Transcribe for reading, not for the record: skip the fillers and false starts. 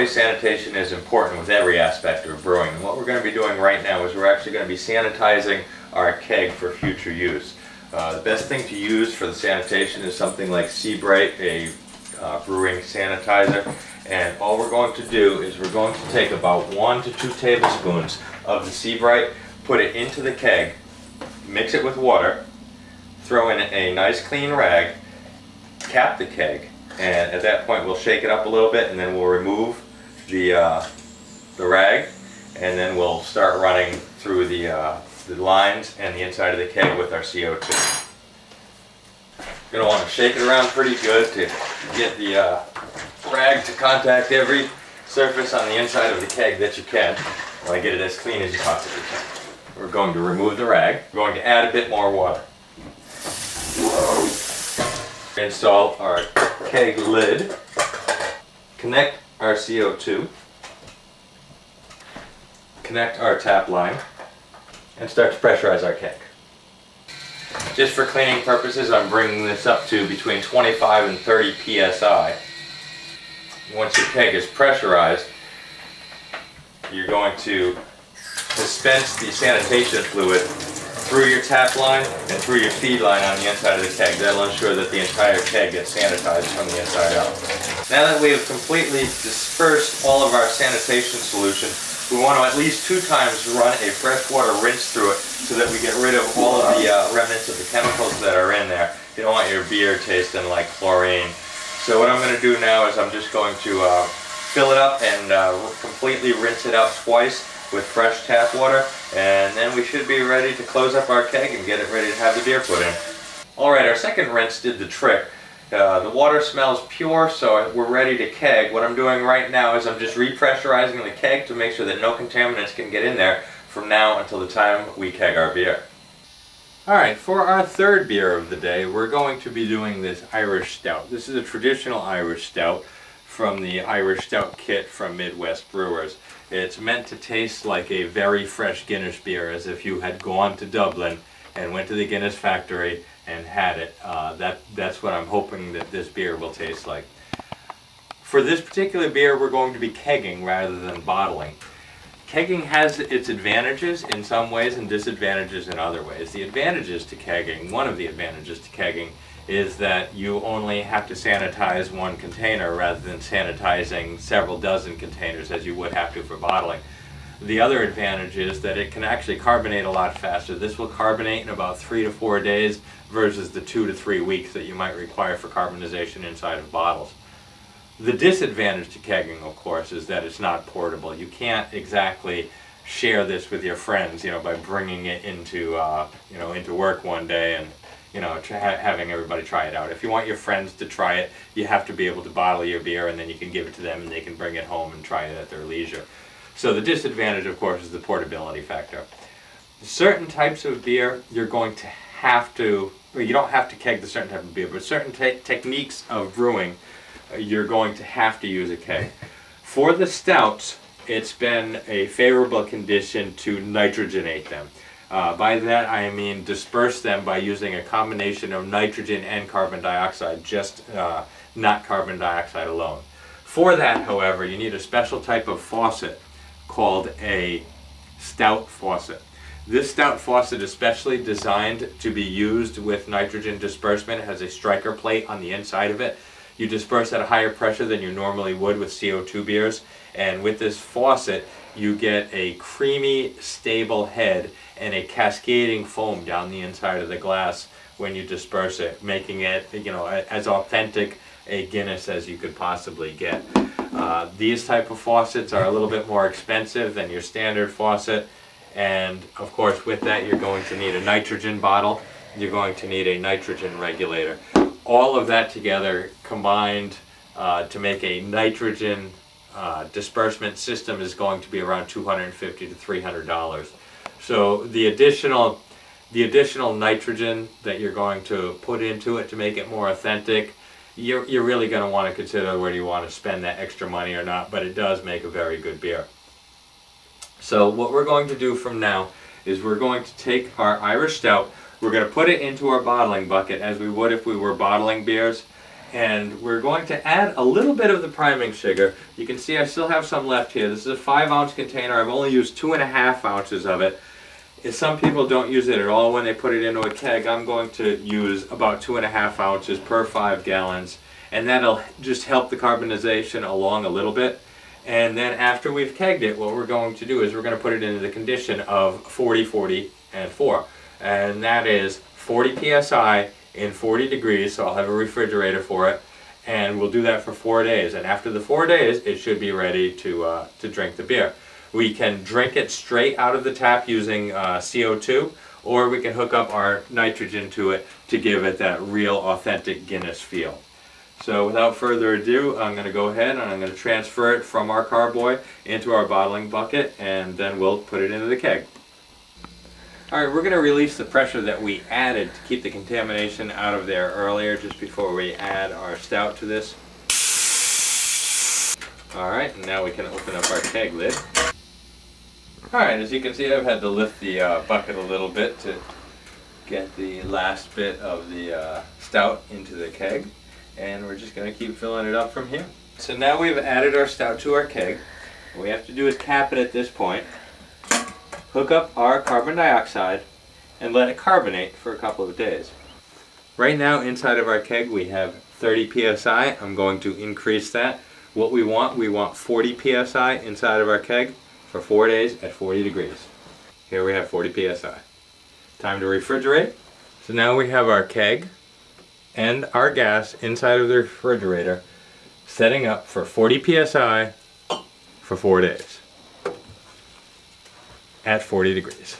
Certainly sanitation is important with every aspect of brewing. And what we're going to be doing right now is we're actually going to be sanitizing our keg for future use. The best thing to use for the sanitation is something like Seabright, a brewing sanitizer. And all we're going to do is we're going to take about 1 to 2 tablespoons of the Seabright, put it into the keg, mix it with water, throw in a nice clean rag, cap the keg, and at that point we'll shake it up a little bit, and then we'll remove the rag, and then we'll start running through the lines and the inside of the keg with our CO2. You're going to want to shake it around pretty good to get the rag to contact every surface on the inside of the keg that you can. You want to get it as clean as you possibly can. We're going to remove the rag. We're going to add a bit more water. Install our keg lid. Connect our CO2. Connect our tap line. And start to pressurize our keg. Just for cleaning purposes, I'm bringing this up to between 25 and 30 psi. Once your keg is pressurized, you're going to dispense the sanitation fluid through your tap line and through your feed line on the inside of the keg. That'll ensure that the entire keg gets sanitized from the inside out. Now that we have completely dispersed all of our sanitation solution, we want to at least 2 times run a freshwater rinse through it so that we get rid of all of the remnants of the chemicals that are in there. You don't want your beer tasting like chlorine. So what I'm going to do now is I'm just going to fill it up and completely rinse it out twice with fresh tap water, and then we should be ready to close up our keg and get it ready to have the beer put in. Alright, our second rinse did the trick. The water smells pure, so we're ready to keg. What I'm doing right now is I'm just repressurizing the keg to make sure that no contaminants can get in there from now until the time we keg our beer. Alright, for our third beer of the day, we're going to be doing this Irish Stout. This is a traditional Irish Stout from the Irish Stout kit from Midwest Brewers. It's meant to taste like a very fresh Guinness beer, as if you had gone to Dublin and went to the Guinness factory and had it. That's what I'm hoping that this beer will taste like. For this particular beer, we're going to be kegging rather than bottling. Kegging has its advantages in some ways and disadvantages in other ways. The advantages to kegging, one of the advantages to kegging, is that you only have to sanitize 1 container rather than sanitizing several dozen containers as you would have to for bottling. The other advantage is that it can actually carbonate a lot faster. This will carbonate in about 3 to 4 days versus the 2 to 3 weeks that you might require for carbonization inside of bottles. The disadvantage to kegging, of course, is that it's not portable. You can't exactly share this with your friends, by bringing it into work one day and having everybody try it out. If you want your friends to try it, you have to be able to bottle your beer, and then you can give it to them and they can bring it home and try it at their leisure. So the disadvantage, of course, is the portability factor. Certain types of beer, you're going to have to, or you don't have to keg the certain type of beer, but certain techniques of brewing, you're going to have to use a keg. For the stouts, it's been a favorable condition to nitrogenate them. By that I mean disperse them by using a combination of nitrogen and carbon dioxide, just not carbon dioxide alone. For that, however, you need a special type of faucet called a stout faucet. This stout faucet is specially designed to be used with nitrogen disbursement. It has a striker plate on the inside of it. You disperse at a higher pressure than you normally would with CO2 beers, and with this faucet you get a creamy, stable head and a cascading foam down the inside of the glass when you disperse it, making it, as authentic a Guinness as you could possibly get. These type of faucets are a little bit more expensive than your standard faucet, and of course with that you're going to need a nitrogen bottle, you're going to need a nitrogen regulator. All of that together combined to make a nitrogen disbursement system is going to be around $250 to $300. So the additional nitrogen that you're going to put into it to make it more authentic, you're really going to want to consider whether you want to spend that extra money or not, but it does make a very good beer. So what we're going to do from now is we're going to take our Irish Stout, we're going to put it into our bottling bucket as we would if we were bottling beers, And we're going to add a little bit of the priming sugar. You can see I still have some left here. This is a 5-ounce container. I've only used 2.5 ounces of it. If some people don't use it at all when they put it into a keg, I'm going to use about 2.5 ounces per 5 gallons. And that'll just help the carbonization along a little bit. And then after we've kegged it, what we're going to do is we're going to put it into the condition of 40, 40, and 4. And that is 40 psi in 40 degrees, so I'll have a refrigerator for it, and we'll do that for 4 days. And after the 4 days, it should be ready to drink the beer. We can drink it straight out of the tap using CO2, or we can hook up our nitrogen to it to give it that real authentic Guinness feel. So without further ado, I'm going to go ahead and I'm going to transfer it from our carboy into our bottling bucket, and then we'll put it into the keg. Alright, we're going to release the pressure that we added to keep the contamination out of there earlier, just before we add our stout to this. Alright, and now we can open up our keg lid. Alright, as you can see, I've had to lift the bucket a little bit to get the last bit of the stout into the keg. And we're just going to keep filling it up from here. So now we've added our stout to our keg. What we have to do is cap it at this point. Hook up our carbon dioxide and let it carbonate for a couple of days. Right now inside of our keg we have 30 psi. I'm going to increase that. What we want 40 psi inside of our keg for 4 days at 40 degrees. Here we have 40 psi. Time to refrigerate. So now we have our keg and our gas inside of the refrigerator setting up for 40 psi for 4 days. At 40 degrees.